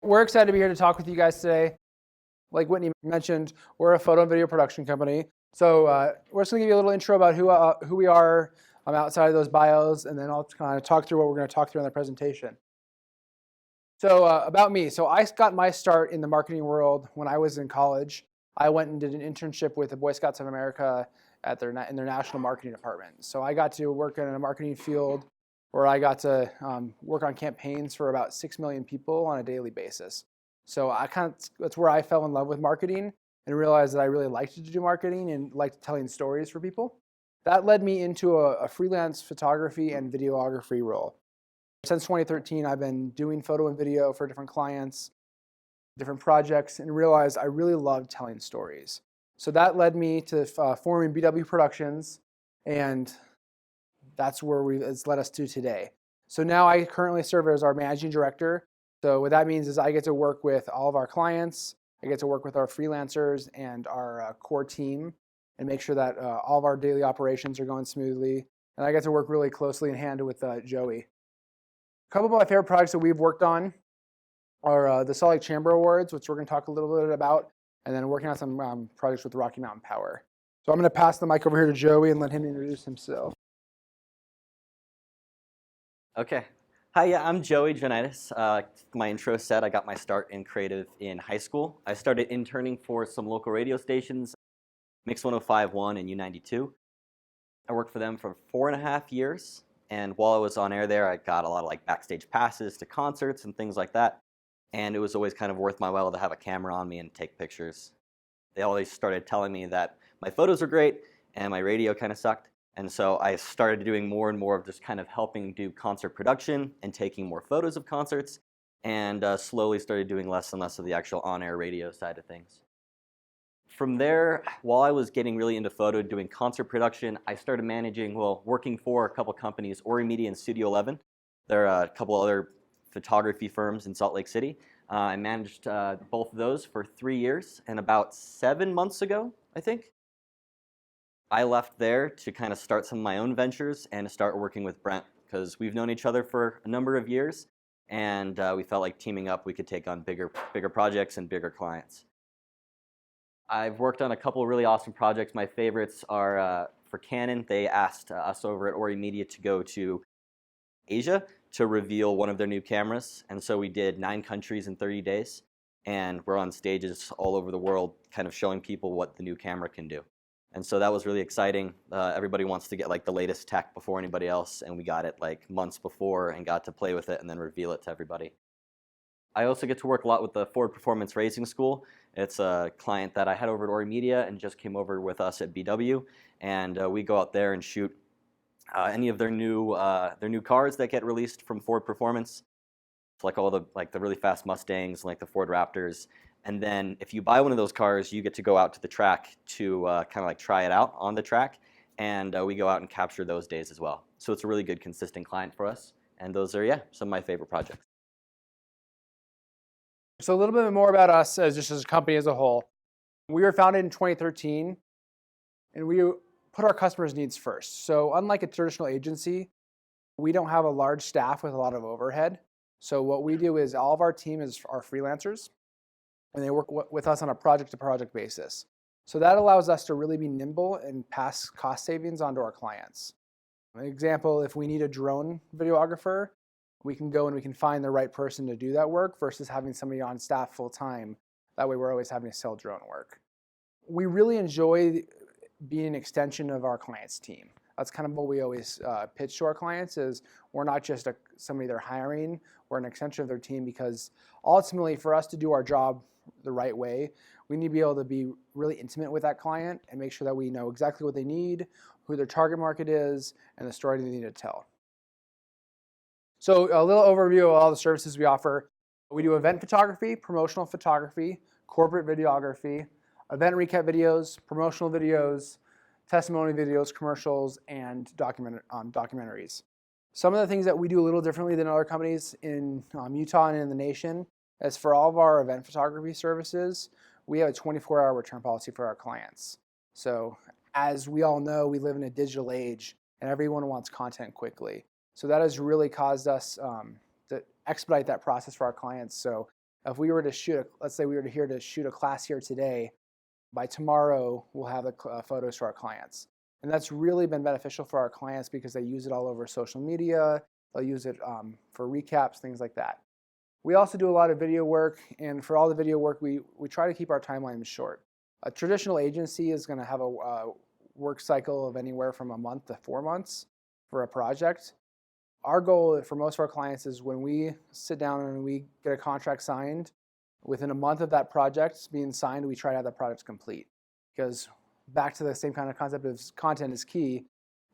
We're excited to be here to talk with you guys today. Like Whitney mentioned, we're a photo and video production company. So we're just going to give you a little intro about who we are outside of those bios, and then I'll kind of talk through what we're going to talk through in the presentation. So about me. So I got my start in the marketing world when I was in college. I went and did an internship with the Boy Scouts of America in their national marketing department. So I got to work in a marketing field where I got to work on campaigns for about 6 million people on a daily basis. So that's where I fell in love with marketing and realized that I really liked to do marketing and liked telling stories for people. That led me into a freelance photography and videography role. Since 2013, I've been doing photo and video for different clients, different projects, and realized I really love telling stories. So that led me to forming BW Productions, and that's where it's led us to today. So now I currently serve as our managing director. So what that means is I get to work with all of our clients, I get to work with our freelancers and our core team and make sure that all of our daily operations are going smoothly. And I get to work really closely in hand with Joey. A couple of my favorite projects that we've worked on are the Salt Lake Chamber Awards, which we're going to talk a little bit about, and then working on some projects with Rocky Mountain Power. So I'm going to pass the mic over here to Joey and let him introduce himself. Okay. Hi, yeah, I'm Joey-Jonaitis. My intro said I got my start in creative in high school. I started interning for some local radio stations, Mix 105.1 and U92. I worked for them for 4.5 years, and while I was on air there, I got a lot of backstage passes to concerts and things like that, and it was always kind of worth my while to have a camera on me and take pictures. They always started telling me that my photos were great and my radio kind of sucked. And so I started doing more and more of just kind of helping do concert production and taking more photos of concerts, and slowly started doing less and less of the actual on-air radio side of things. From there, while I was getting really into photo, doing concert production, I started working for a couple companies, Ori Media and Studio 11. There are a couple other photography firms in Salt Lake City. I managed both of those for 3 years, and about 7 months ago, I think, I left there to kind of start some of my own ventures and to start working with Brent, because we've known each other for a number of years, and we felt like teaming up we could take on bigger projects and bigger clients. I've worked on a couple of really awesome projects. My favorites are for Canon. They asked us over at Ori Media to go to Asia to reveal one of their new cameras, and so we did 9 countries in 30 days, and we're on stages all over the world kind of showing people what the new camera can do. And so that was really exciting. Everybody wants to get the latest tech before anybody else, and we got it months before and got to play with it and then reveal it to everybody. I also get to work a lot with the Ford Performance Racing School. It's a client that I had over at Ori Media and just came over with us at BW, and we go out there and shoot any of their new cars that get released from Ford Performance. It's all the really fast Mustangs, the Ford Raptors. And then if you buy one of those cars, you get to go out to the track to kind of try it out on the track. And we go out and capture those days as well. So it's a really good, consistent client for us. And those are, some of my favorite projects. So a little bit more about us as a company as a whole. We were founded in 2013, and we put our customers' needs first. So unlike a traditional agency, we don't have a large staff with a lot of overhead. So what we do is all of our team are freelancers, and they work with us on a project-to-project basis. So that allows us to really be nimble and pass cost savings onto our clients. An example, if we need a drone videographer, we can go and we can find the right person to do that work versus having somebody on staff full-time. That way we're always having to sell drone work. We really enjoy being an extension of our client's team. That's kind of what we always pitch to our clients is we're not just somebody they're hiring, we're an extension of their team, because ultimately for us to do our job the right way, we need to be able to be really intimate with that client and make sure that we know exactly what they need, who their target market is, and the story they need to tell. So a little overview of all the services we offer. We do event photography, promotional photography, corporate videography, event recap videos, promotional videos, testimony videos, commercials, and documentaries. Some of the things that we do a little differently than other companies in Utah and in the nation is for all of our event photography services, we have a 24-hour return policy for our clients. So as we all know, we live in a digital age and everyone wants content quickly. So that has really caused us to expedite that process for our clients. So If we were to shoot, let's say we were here to shoot a class here today, by tomorrow we'll have the photos to our clients. And that's really been beneficial for our clients because they use it all over social media. They'll use it for recaps, things like that. We also do a lot of video work, and for all the video work, we try to keep our timelines short. A traditional agency is going to have a work cycle of anywhere from a month to 4 months for a project. Our goal for most of our clients is when we sit down and we get a contract signed, within a month of that project being signed, we try to have that project complete. Because back to the same kind of concept of content is key.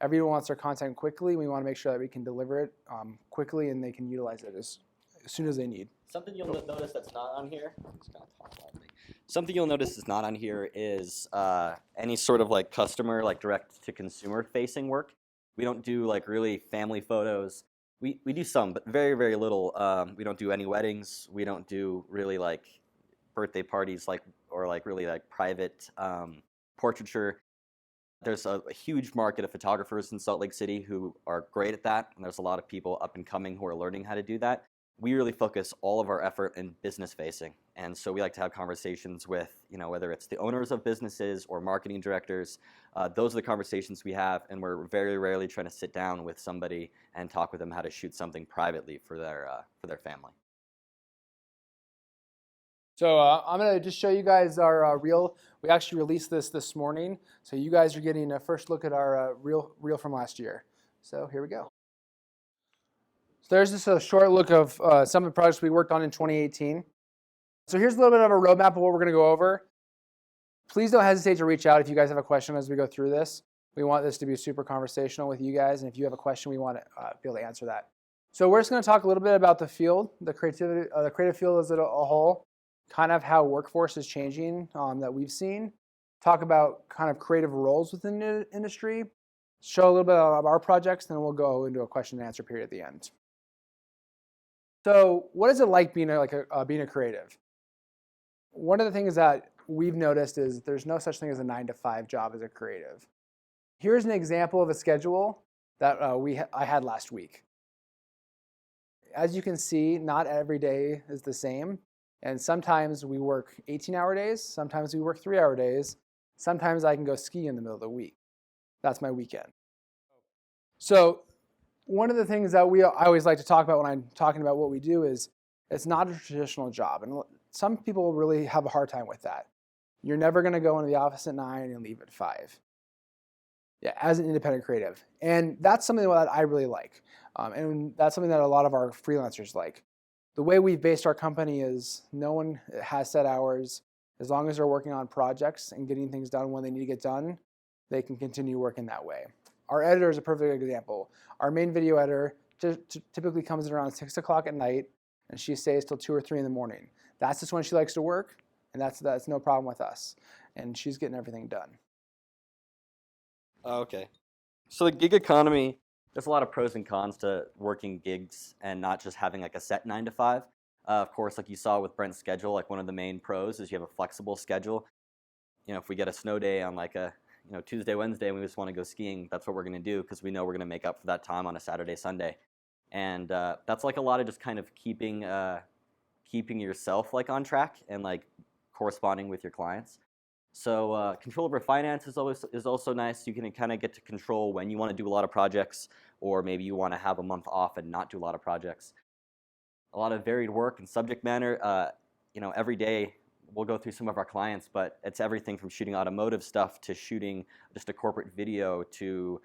Everyone wants their content quickly. We want to make sure that we can deliver it quickly and they can utilize it as soon as they need. Something you'll notice that's not on here. Something you'll notice is not on here is any sort of like customer, like direct to consumer facing work. We don't do like really family photos. We do some, but very, very little. We don't do any weddings. We don't do really like birthday parties, or really like private portraiture. There's a huge market of photographers in Salt Lake City who are great at that, and there's a lot of people up and coming who are learning how to do that. We really focus all of our effort in business facing, and so we like to have conversations with, whether it's the owners of businesses or marketing directors. Those are the conversations we have, and we're very rarely trying to sit down with somebody and talk with them how to shoot something privately for their family. So I'm going to just show you guys our reel. We actually released this morning, so you guys are getting a first look at our reel from last year. So here we go. So there's just a short look of some of the projects we worked on in 2018. So here's a little bit of a roadmap of what we're going to go over. Please don't hesitate to reach out if you guys have a question as we go through this. We want this to be super conversational with you guys, and if you have a question, we want to be able to answer that. So we're just going to talk a little bit about the field, the creative field as a whole, kind of how workforce is changing that we've seen. Talk about kind of creative roles within the industry. Show a little bit about our projects, then we'll go into a question and answer period at the end. So what is it like being a creative? One of the things that we've noticed is there's no such thing as a 9-to-5 job as a creative. Here's an example of a schedule that I had last week. As you can see, not every day is the same. And sometimes we work 18-hour days, sometimes we work 3-hour days, sometimes I can go ski in the middle of the week. That's my weekend. So one of the things that I always like to talk about when I'm talking about what we do is it's not a traditional job. And some people really have a hard time with that. You're never going to go into the office at 9 and leave at 5. Yeah, as an independent creative. And that's something that I really like. And that's something that a lot of our freelancers like. The way we've based our company is no one has set hours. As long as they're working on projects and getting things done when they need to get done, they can continue working that way. Our editor is a perfect example. Our main video editor typically comes in around 6 o'clock at night, and she stays till 2 or 3 in the morning. That's just when she likes to work, and that's no problem with us. And she's getting everything done. Okay. So the gig economy, there's a lot of pros and cons to working gigs and not just having like a set 9-to-5. Of course, like you saw with Brent's schedule, like one of the main pros is you have a flexible schedule. If we get a snow day on like a Tuesday, Wednesday, and we just want to go skiing, that's what we're going to do because we know we're going to make up for that time on a Saturday, Sunday. And that's like a lot of just kind of keeping yourself like on track and like corresponding with your clients. So control over finance is also nice. You can kind of get to control when you want to do a lot of projects, or maybe you want to have a month off and not do a lot of projects. A lot of varied work and subject matter. Every day we'll go through some of our clients, but it's everything from shooting automotive stuff to shooting just a corporate video to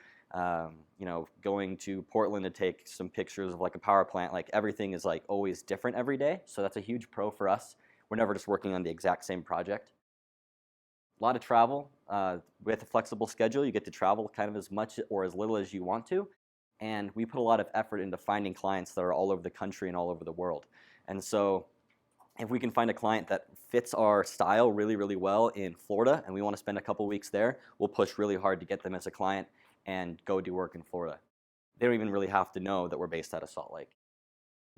going to Portland to take some pictures of like a power plant. Like everything is like always different every day. So that's a huge pro for us. We're never just working on the exact same project. A lot of travel. With a flexible schedule, you get to travel kind of as much or as little as you want to. And we put a lot of effort into finding clients that are all over the country and all over the world. And so if we can find a client that fits our style really, really well in Florida and we want to spend a couple weeks there, we'll push really hard to get them as a client and go do work in Florida. They don't even really have to know that we're based out of Salt Lake.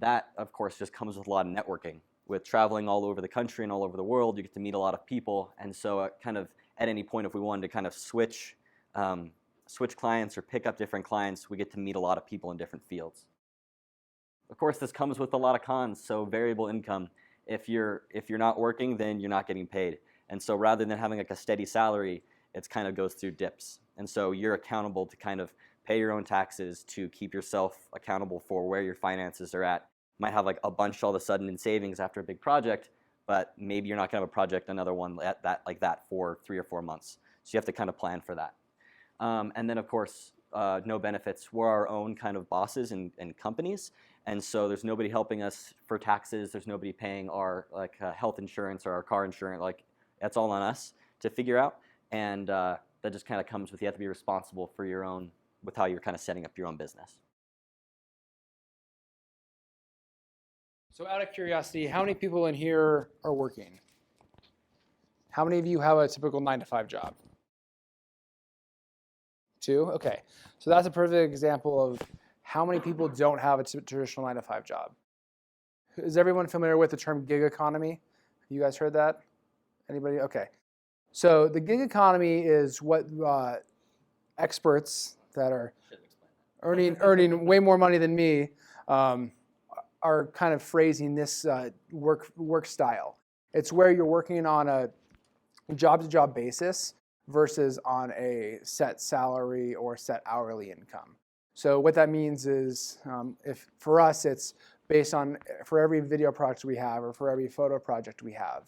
That, of course, just comes with a lot of networking. With traveling all over the country and all over the world, you get to meet a lot of people. And so kind of at any point, if we wanted to kind of switch clients or pick up different clients, we get to meet a lot of people in different fields. Of course, this comes with a lot of cons. So variable income If you're not working, then you're not getting paid. And so rather than having like a steady salary, it kind of goes through dips. And so you're accountable to kind of pay your own taxes, to keep yourself accountable for where your finances are at. You might have like a bunch all of a sudden in savings after a big project, but maybe you're not going to have a project, another one like that for 3 or 4 months. So you have to kind of plan for that. And then of course, no benefits. We're our own kind of bosses and companies. And so there's nobody helping us for taxes. There's nobody paying our health insurance or our car insurance. Like that's all on us to figure out. And that just kind of comes with, you have to be responsible for your own, with how you're kind of setting up your own business. So out of curiosity, how many people in here are working? How many of you have a typical 9-to-5 job? 2? Okay. So that's a perfect example of how many people don't have a traditional 9-to-5 job. Is everyone familiar with the term gig economy? You guys heard that? Anybody? Okay. So the gig economy is what experts that are earning way more money than me are kind of phrasing this work style. It's where you're working on a job-to-job basis versus on a set salary or set hourly income. So what that means is, if for us it's based on for every video project we have or for every photo project we have.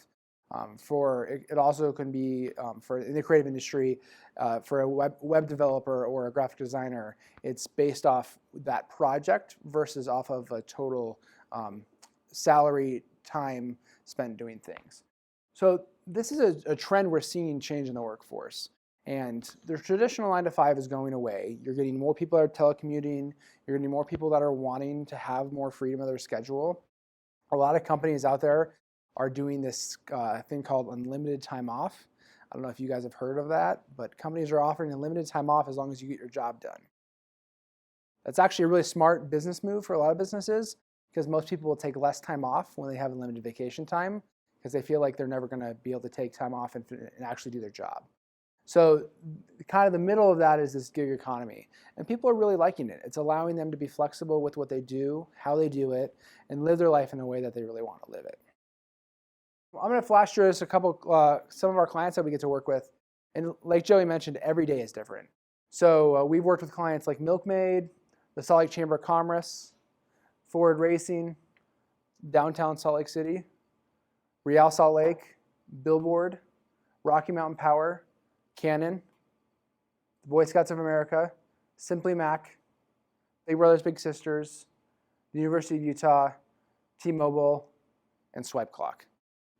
It also can be for in the creative industry, for a web developer or a graphic designer, it's based off that project versus off of a total salary time spent doing things. So this is a trend we're seeing change in the workforce. And the traditional 9-to-5 is going away. You're getting more people that are telecommuting. You're getting more people that are wanting to have more freedom of their schedule. A lot of companies out there are doing this thing called unlimited time off. I don't know if you guys have heard of that, but companies are offering unlimited time off as long as you get your job done. That's actually a really smart business move for a lot of businesses, because most people will take less time off when they have unlimited vacation time, because they feel like they're never going to be able to take time off and actually do their job. So kind of the middle of that is this gig economy. And people are really liking it. It's allowing them to be flexible with what they do, how they do it, and live their life in the way that they really want to live it. I'm going to flash through this some of our clients that we get to work with. And like Joey mentioned, every day is different. So we've worked with clients like Milkmaid, the Salt Lake Chamber of Commerce, Ford Racing, Downtown Salt Lake City, Real Salt Lake, Billboard, Rocky Mountain Power, Canon, the Boy Scouts of America, Simply Mac, Big Brothers Big Sisters, the University of Utah, T-Mobile, and Swipe Clock.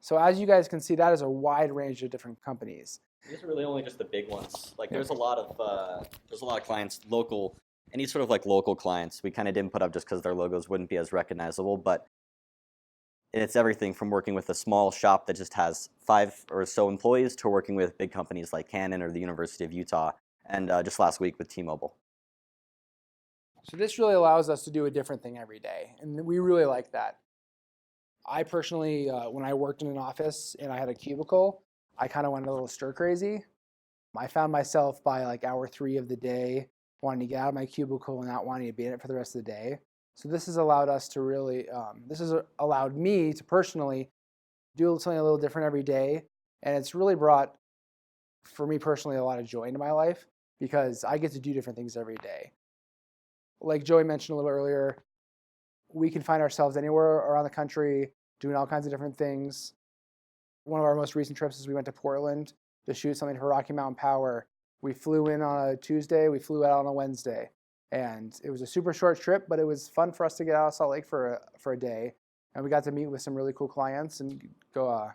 So as you guys can see, that is a wide range of different companies. These are really only just the big ones. Like there's a lot of clients, local, any sort of like local clients. We kind of didn't put up just because their logos wouldn't be as recognizable, but it's everything from working with a small shop that just has 5 or so employees to working with big companies like Canon or the University of Utah, and just last week with T-Mobile. So this really allows us to do a different thing every day, and we really like that. I personally, when I worked in an office and I had a cubicle, I kind of went a little stir crazy. I found myself by like hour 3 of the day wanting to get out of my cubicle and not wanting to be in it for the rest of the day. So this has allowed us to really, this has allowed me to personally do something a little different every day. And it's really brought, for me personally, a lot of joy into my life because I get to do different things every day. Like Joey mentioned a little earlier, we can find ourselves anywhere around the country doing all kinds of different things. One of our most recent trips is we went to Portland to shoot something for Rocky Mountain Power. We flew in on a Tuesday, we flew out on a Wednesday. And it was a super short trip, but it was fun for us to get out of Salt Lake for a day. And we got to meet with some really cool clients and go,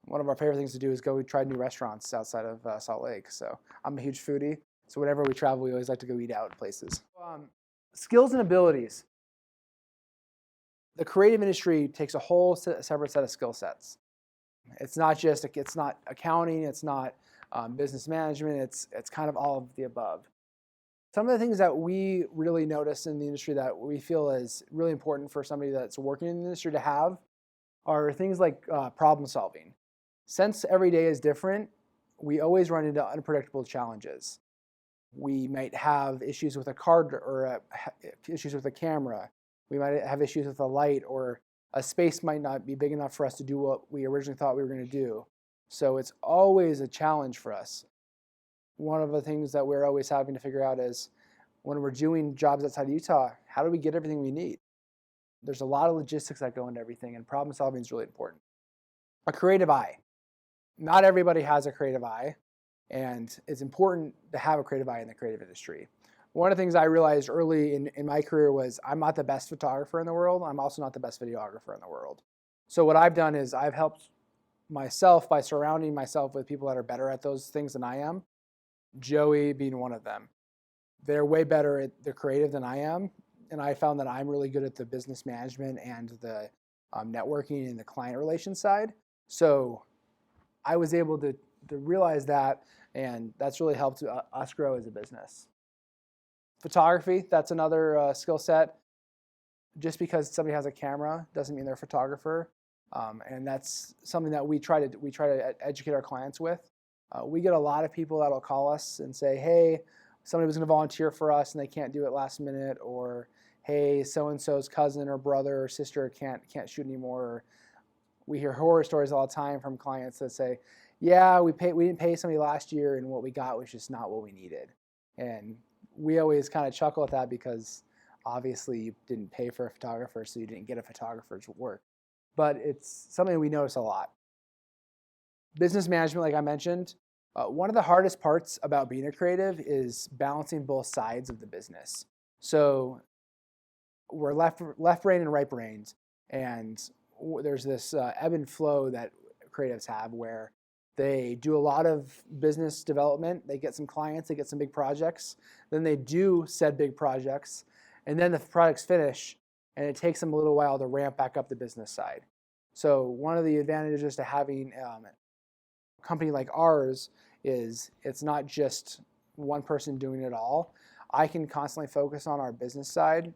one of our favorite things to do is go try new restaurants outside of Salt Lake. So I'm a huge foodie. So whenever we travel, we always like to go eat out at places. Skills and abilities. The creative industry takes a whole separate set of skill sets. It's not accounting, it's not business management, it's kind of all of the above. Some of the things that we really notice in the industry that we feel is really important for somebody that's working in the industry to have are things like problem solving. Since every day is different, we always run into unpredictable challenges. We might have issues with a card or issues with a camera. We might have issues with a light or a space might not be big enough for us to do what we originally thought we were going to do. So it's always a challenge for us. One of the things that we're always having to figure out is when we're doing jobs outside of Utah, how do we get everything we need? There's a lot of logistics that go into everything, and problem solving is really important. A creative eye. Not everybody has a creative eye, and it's important to have a creative eye in the creative industry. One of the things I realized early in my career was I'm not the best photographer in the world. I'm also not the best videographer in the world. So what I've done is I've helped myself by surrounding myself with people that are better at those things than I am, Joey being one of them. They're way better at the creative than I am, and I found that I'm really good at the business management and the networking and the client relations side. So I was able to realize that, and that's really helped us grow as a business. Photography, that's another skill set. Just because somebody has a camera doesn't mean they're a photographer, and that's something that we try to educate our clients with. We get a lot of people that'll call us and say, hey, somebody was going to volunteer for us and they can't do it last minute, or hey, so-and-so's cousin or brother or sister can't shoot anymore. Or we hear horror stories all the time from clients that say, yeah, we didn't pay somebody last year and what we got was just not what we needed. And we always kind of chuckle at that because obviously you didn't pay for a photographer, so you didn't get a photographer's work. But it's something we notice a lot. Business management, like I mentioned, one of the hardest parts about being a creative is balancing both sides of the business. So we're left-brained and right-brained, and there's this ebb and flow that creatives have where they do a lot of business development, they get some clients, they get some big projects, then they do said big projects, and then the projects finish, and it takes them a little while to ramp back up the business side. So one of the advantages to having a company like ours is it's not just one person doing it all. I can constantly focus on our business side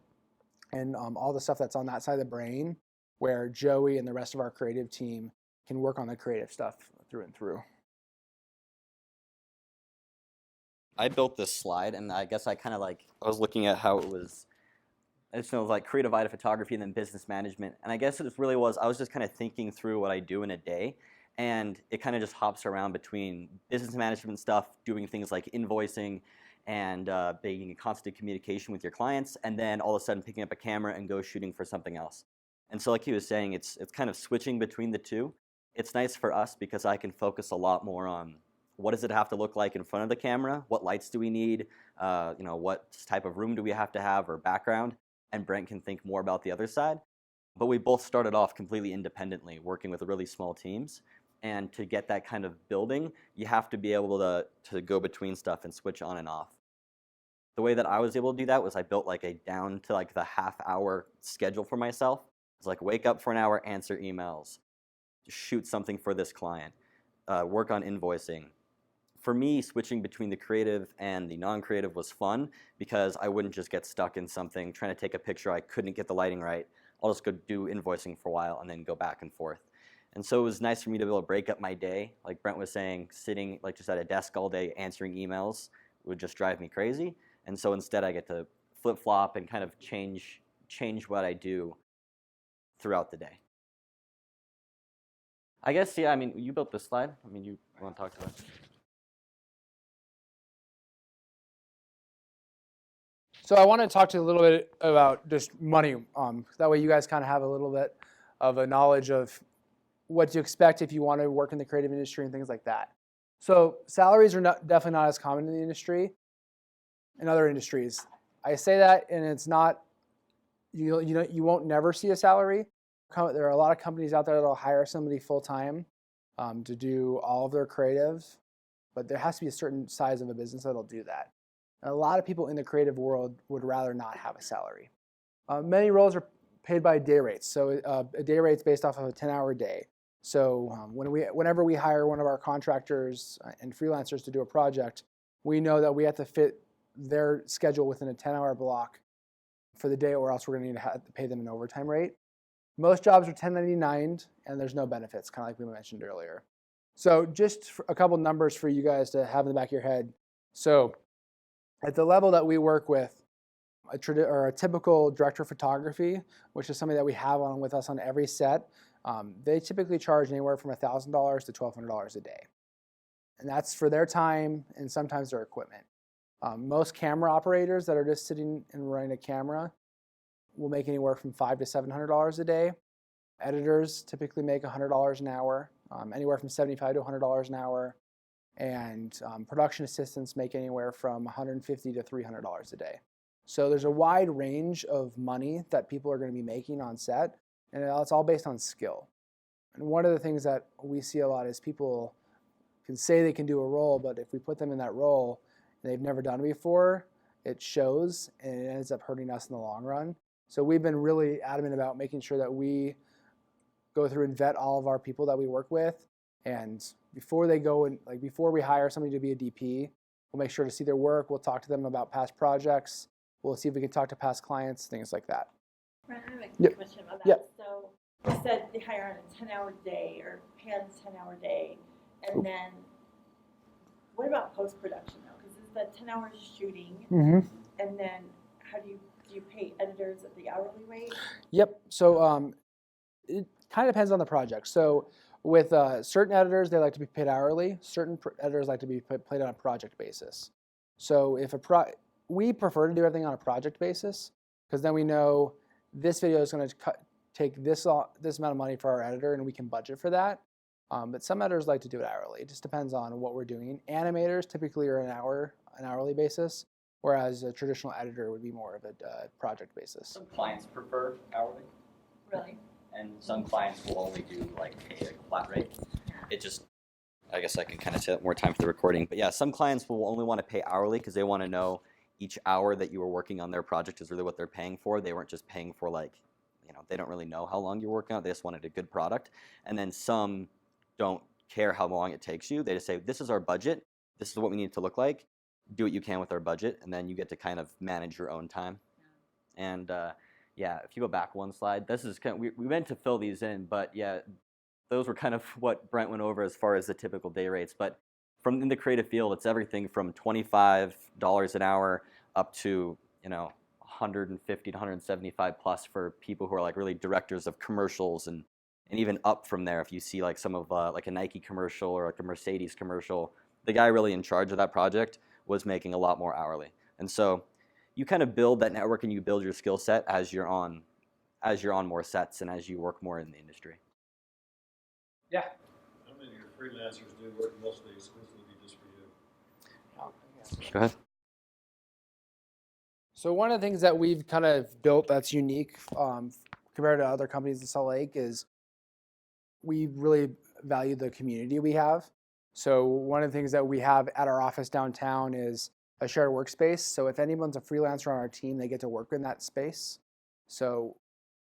and all the stuff that's on that side of the brain, where Joey and the rest of our creative team can work on the creative stuff through and through. I built this slide, and I guess I was looking at how it was. I just know it was like creative eye to photography and then business management. And I guess it really was, I was just kind of thinking through what I do in a day, and it kind of just hops around between business management stuff, doing things like invoicing and being in constant communication with your clients, and then all of a sudden picking up a camera and go shooting for something else. And so like he was saying, it's kind of switching between the two. It's nice for us because I can focus a lot more on what does it have to look like in front of the camera, what lights do we need, what type of room do we have to have or background, and Brent can think more about the other side. But we both started off completely independently, working with really small teams. And to get that kind of building, you have to be able to go between stuff and switch on and off. The way that I was able to do that was I built like a down to like the half-hour schedule for myself. It's like wake up for an hour, answer emails, shoot something for this client, work on invoicing. For me, switching between the creative and the non-creative was fun because I wouldn't just get stuck in something, trying to take a picture, I couldn't get the lighting right. I'll just go do invoicing for a while and then go back and forth. And so it was nice for me to be able to break up my day. Like Brent was saying, sitting like just at a desk all day answering emails would just drive me crazy. And so instead I get to flip-flop and kind of change what I do throughout the day. I guess, yeah, I mean, you built this slide. I mean, you want to talk to us? So I want to talk to you a little bit about just money. That way you guys kind of have a little bit of a knowledge of what to expect if you want to work in the creative industry and things like that. So salaries are definitely not as common in the industry, in other industries. I say that, and it's not, you won't never see a salary. There are a lot of companies out there that'll hire somebody full-time to do all of their creative, but there has to be a certain size of a business that'll do that. And a lot of people in the creative world would rather not have a salary. Many roles are paid by day rates. So a day rate's based off of a 10-hour day. So whenever we hire one of our contractors and freelancers to do a project, we know that we have to fit their schedule within a 10-hour block for the day, or else we're going to need to pay them an overtime rate. Most jobs are 1099, and there's no benefits, kind of like we mentioned earlier. So just a couple numbers for you guys to have in the back of your head. So at the level that we work with, a typical director of photography, which is somebody that we have on with us on every set, they typically charge anywhere from $1,000 to $1,200 a day. And that's for their time and sometimes their equipment. Most camera operators that are just sitting and running a camera will make anywhere from $500 to $700 a day. Editors typically make $100 an hour, anywhere from $75 to $100 an hour. And production assistants make anywhere from $150 to $300 a day. So there's a wide range of money that people are going to be making on set, and it's all based on skill. And one of the things that we see a lot is people can say they can do a role, but if we put them in that role and they've never done it before, it shows and it ends up hurting us in the long run. So we've been really adamant about making sure that we go through and vet all of our people that we work with, and before they go and before we hire somebody to be a DP, we'll make sure to see their work. We'll talk to them about past projects. We'll see if we can talk to past clients, things like that. Brent, I have a question about that. Yep. So you said they hire on a 10-hour day or pay on a 10-hour day, and then what about post-production though? Because it's the 10 hours shooting, and then how do you pay editors at the hourly rate? Yep. So it kind of depends on the project. So with certain editors, they like to be paid hourly. Certain editors like to be paid on a project basis. So if we prefer to do everything on a project basis, because then we know this video is going to take this amount of money for our editor, and we can budget for that. But some editors like to do it hourly. It just depends on what we're doing. Animators typically are an hourly basis, whereas a traditional editor would be more of a project basis. Some clients prefer hourly. Really? And some clients will only do like a flat rate. It just, I guess I can kind of take more time for the recording. But yeah, some clients will only want to pay hourly because they want to know each hour that you were working on their project is really what they're paying for. They weren't just paying for they don't really know how long you're working on it. They just wanted a good product. And then some don't care how long it takes you. They just say, this is our budget. This is what we need it to look like. Do what you can with our budget. And then you get to kind of manage your own time. Yeah. And yeah, if you go back one slide, this is kind of, we meant to fill these in, but yeah, those were kind of what Brent went over as far as the typical day rates. But from in the creative field, it's everything from $25 an hour up to, $150 to $175 plus for people who are like really directors of commercials, and even up from there. If you see like some of like a Nike commercial or like a Mercedes commercial, the guy really in charge of that project was making a lot more hourly. And so you kind of build that network and you build your skill set as you're on more sets and as you work more in the industry. Yeah. How many of your freelancers do work mostly exclusively just for you? Go ahead. So one of the things that we've kind of built that's unique compared to other companies in Salt Lake is we really value the community we have. So one of the things that we have at our office downtown is a shared workspace. So if anyone's a freelancer on our team, they get to work in that space. So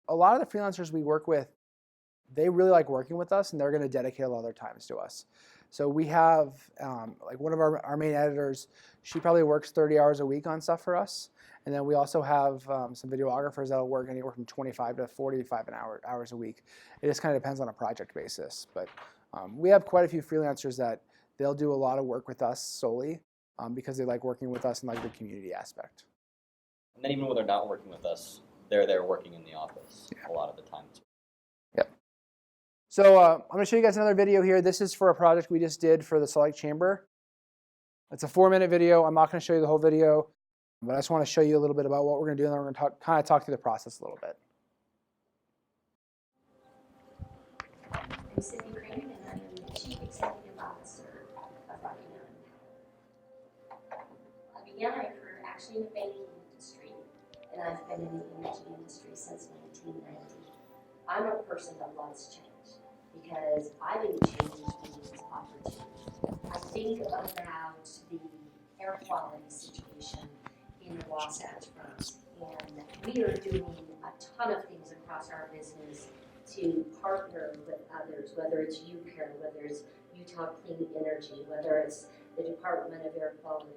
a lot of the freelancers we work with, they really like working with us, and they're going to dedicate a lot of their times to us. So we have like one of our main editors, she probably works 30 hours a week on stuff for us. And then we also have some videographers that'll work anywhere from 25 to 45 hours a week. It just kind of depends on a project basis. But we have quite a few freelancers that they'll do a lot of work with us solely because they like working with us and like the community aspect. And then even when they're not working with us, they're there working in the office a lot of the time too. Yep. So I'm going to show you guys another video here. This is for a project we just did for the Salt Lake Chamber. It's a 4-minute video. I'm not going to show you the whole video, but I just want to show you a little bit about what we're going to do, and then we're going to kind of talk through the process a little bit. I'm Cindy Crane, and I am the Chief Executive Officer of Rocky Mountain. I began my career actually in the banking industry, and I've been in the energy industry since 1990. I'm a person that loves change because I think change means opportunity. I think about the air quality situation in the Wasatch Front, and we are doing a ton of things across our business to partner with others, whether it's UCARE, whether it's Utah Clean Energy, whether it's the Department of Air Quality.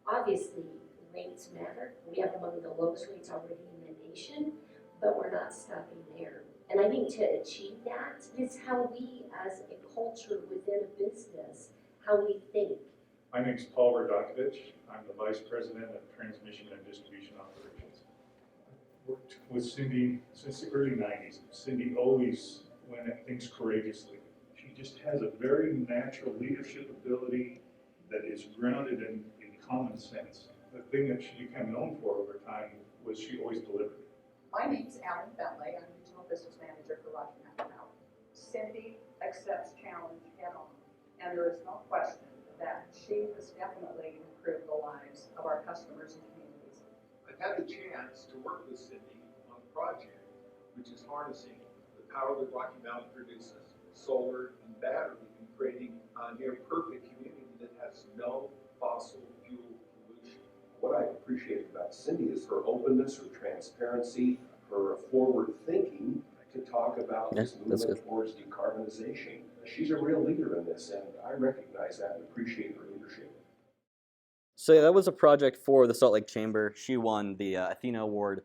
Obviously, rates matter. We have among the lowest rates already in the nation, but we're not stopping there. And I think to achieve that is how we, as a culture within a business, how we think. My name's Paul Radakovich. I'm the Vice President of Transmission and Distribution Operations. with Cindy since the early 90s. Cindy always went at things courageously. She just has a very natural leadership ability that is grounded in common sense. The thing that she became known for over time was she always delivered. My name's Alan Bentley. I'm Regional Business Manager for Rocky Mountain Power. Cindy accepts challenge head on, and there is no question that she has definitely improved the lives of our customers and communities. I've had the chance to work with Cindy on a project which is harnessing the power that Rocky Mountain produces, solar and battery, and creating a near perfect community that has no fossil fuel pollution. What I appreciate about Cindy is her openness, her transparency, her forward thinking to talk about this movement towards decarbonization. She's a real leader in this, and I recognize that and appreciate her leadership. So yeah, that was a project for the Salt Lake Chamber. She won the Athena Award,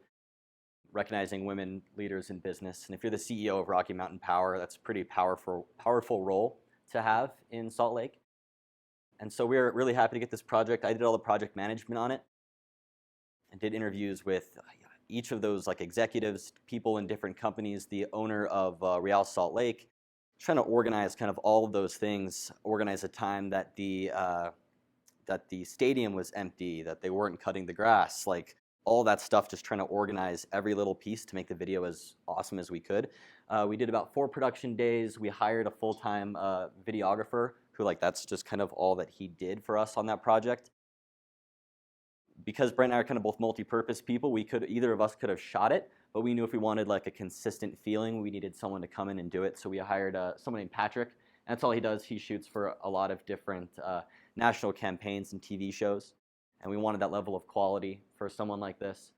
recognizing women leaders in business. And if you're the CEO of Rocky Mountain Power, that's a pretty powerful role to have in Salt Lake. And so we're really happy to get this project. I did all the project management on it and did interviews with each of those like executives, people in different companies, the owner of Real Salt Lake, trying to organize kind of all of those things, organize a time that the stadium was empty, that they weren't cutting the grass, like all that stuff, just trying to organize every little piece to make the video as awesome as we could. We did about 4 production days. We hired a full-time videographer who, like, that's just kind of all that he did for us on that project. Because Brent and I are kind of both multi-purpose people, either of us could have shot it, but we knew if we wanted like a consistent feeling, we needed someone to come in and do it. So we hired someone named Patrick, and that's all he does. He shoots for a lot of different national campaigns and TV shows, and we wanted that level of quality for someone like this.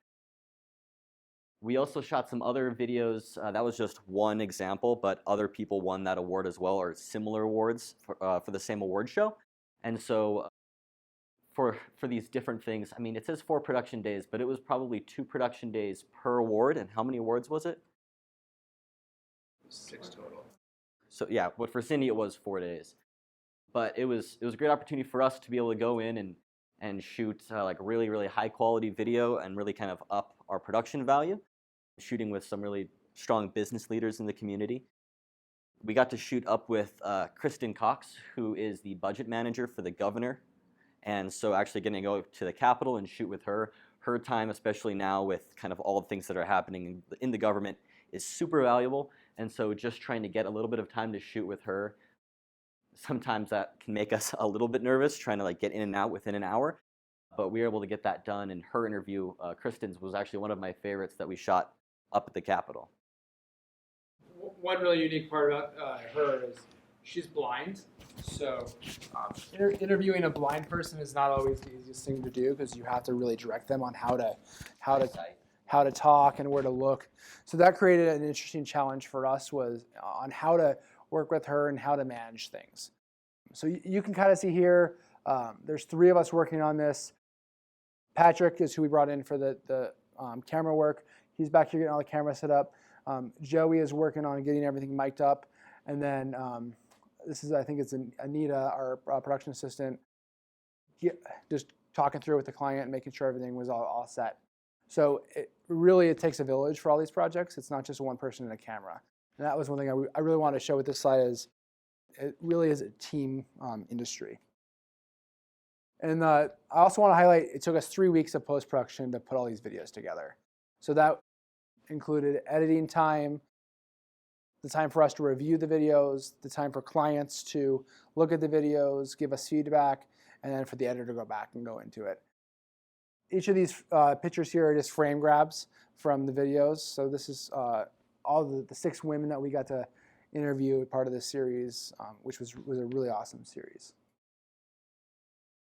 We also shot some other videos. That was just one example, but other people won that award as well, or similar awards for the same award show. And so for these different things, I mean, it says 4 production days, but it was probably 2 production days per award. And how many awards was it? 6 total. So yeah, but for Cindy it was 4 days. But it was a great opportunity for us to be able to go in and shoot like really, really high quality video and really kind of up our production value, shooting with some really strong business leaders in the community. We got to shoot up with Kristen Cox, who is the budget manager for the governor. And so actually getting to go to the Capitol and shoot with her, her time, especially now with kind of all the things that are happening in the government, is super valuable. And so just trying to get a little bit of time to shoot with her, sometimes that can make us a little bit nervous, trying to like get in and out within an hour. But we were able to get that done, and her interview, Kristen's, was actually one of my favorites that we shot up at the Capitol. One really unique part about her is she's blind. So interviewing a blind person is not always the easiest thing to do, because you have to really direct them on how to talk and where to look. So that created an interesting challenge for us, was on how to work with her and how to manage things. So you can kind of see here, there's 3 of us working on this. Patrick is who we brought in for the camera work. He's back here getting all the cameras set up. Joey is working on getting everything mic'd up. And then this is, I think it's Anita, our production assistant, just talking through with the client and making sure everything was all set. So it takes a village for all these projects. It's not just one person and a camera. And that was one thing I really wanted to show with this slide, is it really is a team industry. And I also want to highlight, it took us 3 weeks of post-production to put all these videos together. So that included editing time, the time for us to review the videos, the time for clients to look at the videos, give us feedback, and then for the editor to go back and go into it. Each of these pictures here are just frame grabs from the videos. So this is all the 6 women that we got to interview part of this series, which was a really awesome series.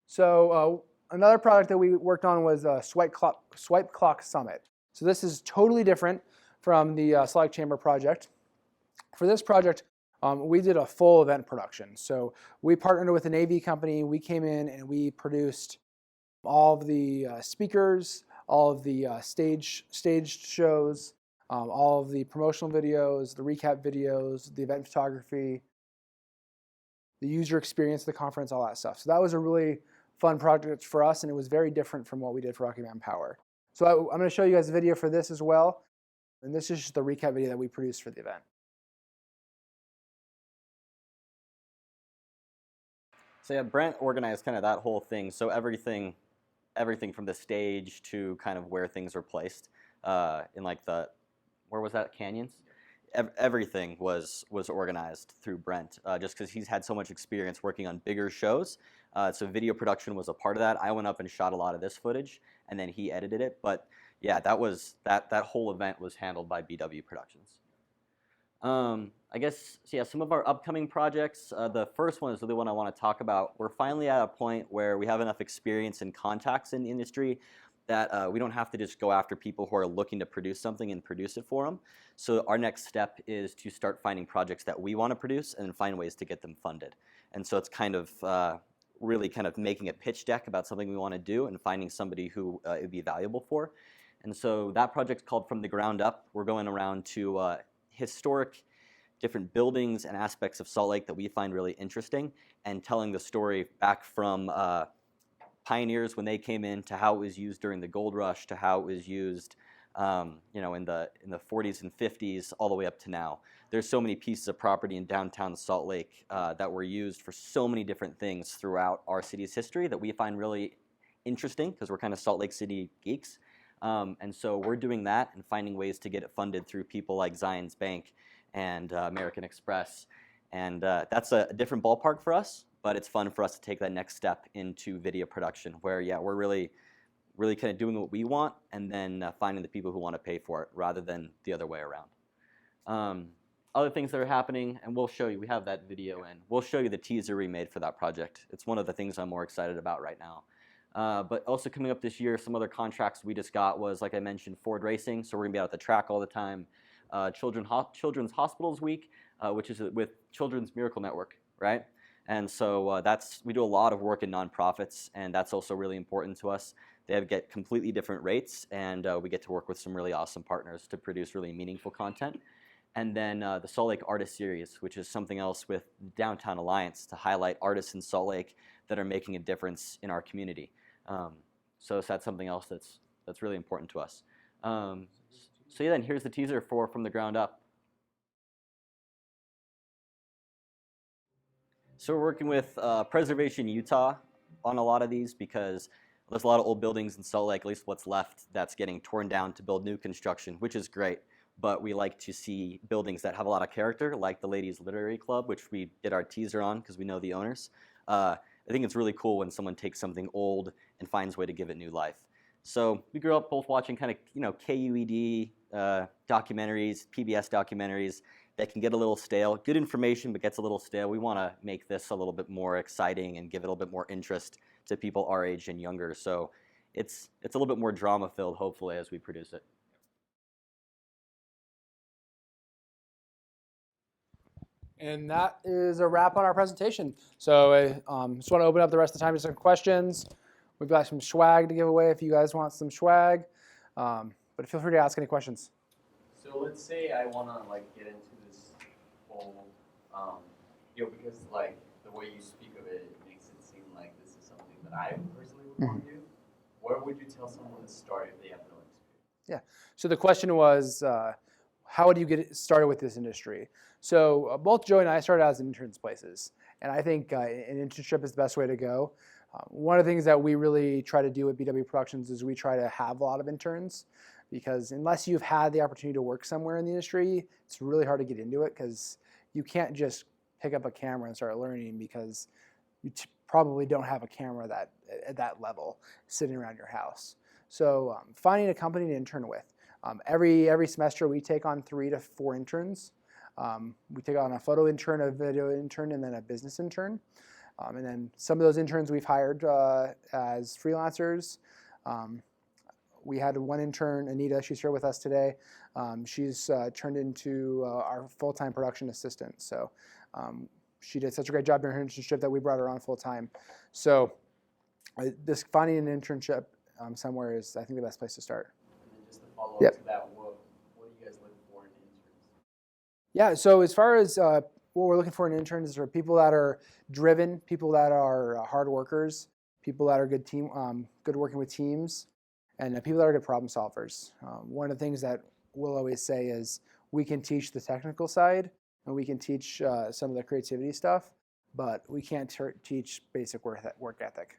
So another product that we worked on was Swipe Clock Summit. So this is totally different from the Salt Lake Chamber project. For this project, we did a full event production. So we partnered with an AV company. We came in and we produced all of the speakers, all of the staged shows, all of the promotional videos, the recap videos, the event photography, the user experience of the conference, all that stuff. So that was a really fun project for us, and it was very different from what we did for Rocky Mountain Power. So I'm going to show you guys a video for this as well. And this is just the recap video that we produced for the event. So yeah, Brent organized kind of that whole thing. So everything from the stage to kind of where things are placed in like where was that, canyons? Everything was organized through Brent, just because he's had so much experience working on bigger shows. So video production was a part of that. I went up and shot a lot of this footage, and then he edited it. But yeah, that whole event was handled by BW Productions. I guess, so yeah, some of our upcoming projects, the first one is the one I want to talk about. We're finally at a point where we have enough experience and contacts in the industry that we don't have to just go after people who are looking to produce something and produce it for them. So our next step is to start finding projects that we want to produce and then find ways to get them funded. And so it's kind of really kind of making a pitch deck about something we want to do and finding somebody who it would be valuable for. And so that project's called From the Ground Up. We're going around to historic different buildings and aspects of Salt Lake that we find really interesting and telling the story back from pioneers when they came in to how it was used during the gold rush to how it was used in the 40s and 50s all the way up to now. There's so many pieces of property in downtown Salt Lake that were used for so many different things throughout our city's history that we find really interesting because we're kind of Salt Lake City geeks. And so we're doing that and finding ways to get it funded through people like Zions Bank and American Express. And that's a different ballpark for us, but it's fun for us to take that next step into video production where, yeah, we're really kind of doing what we want and then finding the people who want to pay for it rather than the other way around. Other things that are happening, and we'll show you, we have that video in, we'll show you the teaser we made for that project. It's one of the things I'm more excited about right now. But also coming up this year, some other contracts we just got was, like I mentioned, Ford Racing, so we're going to be out at the track all the time. Children's Hospitals Week, which is with Children's Miracle Network, right? And so we do a lot of work in nonprofits, and that's also really important to us. They get completely different rates, and we get to work with some really awesome partners to produce really meaningful content. And then the Salt Lake Artist Series, which is something else with Downtown Alliance to highlight artists in Salt Lake that are making a difference in our community. So that's something else that's really important to us. So yeah, then here's the teaser for From the Ground Up. So we're working with Preservation Utah on a lot of these because there's a lot of old buildings in Salt Lake, at least what's left, that's getting torn down to build new construction, which is great. But we like to see buildings that have a lot of character, like the Ladies Literary Club, which we did our teaser on because we know the owners. I think it's really cool when someone takes something old and finds a way to give it new life. So we grew up both watching kind of, KUED documentaries, PBS documentaries that can get a little stale. Good information, but gets a little stale. We want to make this a little bit more exciting and give it a little bit more interest to people our age and younger. So it's a little bit more drama-filled, hopefully, as we produce it. And that is a wrap on our presentation. So I just want to open up the rest of the time to some questions. We've got some swag to give away if you guys want some swag. But feel free to ask any questions. So let's say I want to get into this whole, because the way you speak of it, it makes it seem like this is something that I personally would want to do. Where would you tell someone to start if they have no experience? Yeah. So the question was, how would you get started with this industry? So both Joey and I started as interns places, and I think an internship is the best way to go. One of the things that we really try to do at BW Productions is we try to have a lot of interns, because unless you've had the opportunity to work somewhere in the industry, it's really hard to get into it because you can't just pick up a camera and start learning because you probably don't have a camera at that level sitting around your house. So finding a company to intern with. Every semester we take on 3 to 4 interns. We take on a photo intern, a video intern, and then a business intern. And then some of those interns we've hired as freelancers. We had one intern, Anita, she's here with us today. She's turned into our full-time production assistant. So she did such a great job during her internship that we brought her on full-time. So this finding an internship somewhere is, I think, the best place to start. And then just to follow up to that, what do you guys look for in interns? Yeah, so as far as what we're looking for in interns are people that are driven, people that are hard workers, people that are good working with teams, and people that are good problem solvers. One of the things that we'll always say is we can teach the technical side and we can teach some of the creativity stuff, but we can't teach basic work ethic.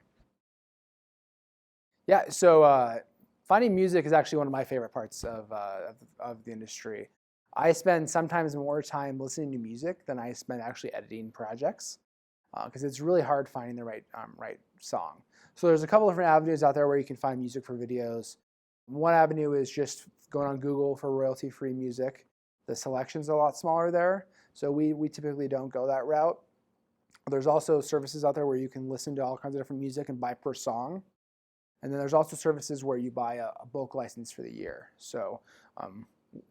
Yeah, so finding music is actually one of my favorite parts of the industry. I spend sometimes more time listening to music than I spend actually editing projects because it's really hard finding the right song. So there's a couple different avenues out there where you can find music for videos. One avenue is just going on Google for royalty-free music. The selection's a lot smaller there, so we typically don't go that route. There's also services out there where you can listen to all kinds of different music and buy per song. And then there's also services where you buy a bulk license for the year. So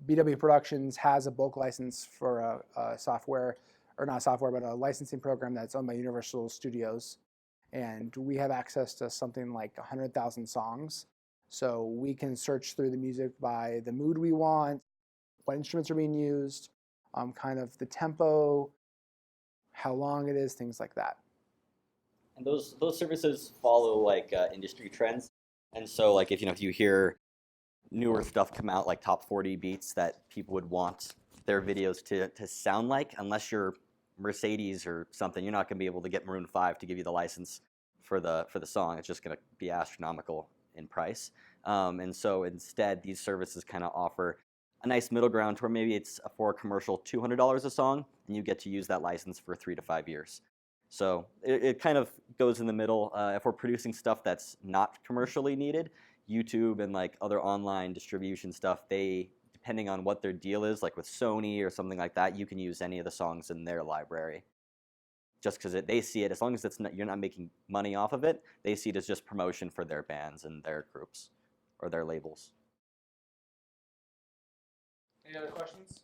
BW Productions has a bulk license for a software, or not software, but a licensing program that's owned by Universal Studios. And we have access to something like 100,000 songs. So we can search through the music by the mood we want, what instruments are being used, kind of the tempo, how long it is, things like that. And those services follow like industry trends. And so like if you hear newer stuff come out, like top 40 beats that people would want their videos to sound like, unless you're Mercedes or something, you're not going to be able to get Maroon 5 to give you the license for the song. It's just going to be astronomical in price. And so instead, these services kind of offer a nice middle ground to where maybe it's for a commercial $200 a song, and you get to use that license for 3 to 5 years. So it kind of goes in the middle. If we're producing stuff that's not commercially needed, YouTube and like other online distribution stuff, depending on what their deal is, like with Sony or something like that, you can use any of the songs in their library. Just because they see it, as long as you're not making money off of it, they see it as just promotion for their bands and their groups or their labels. Any other questions?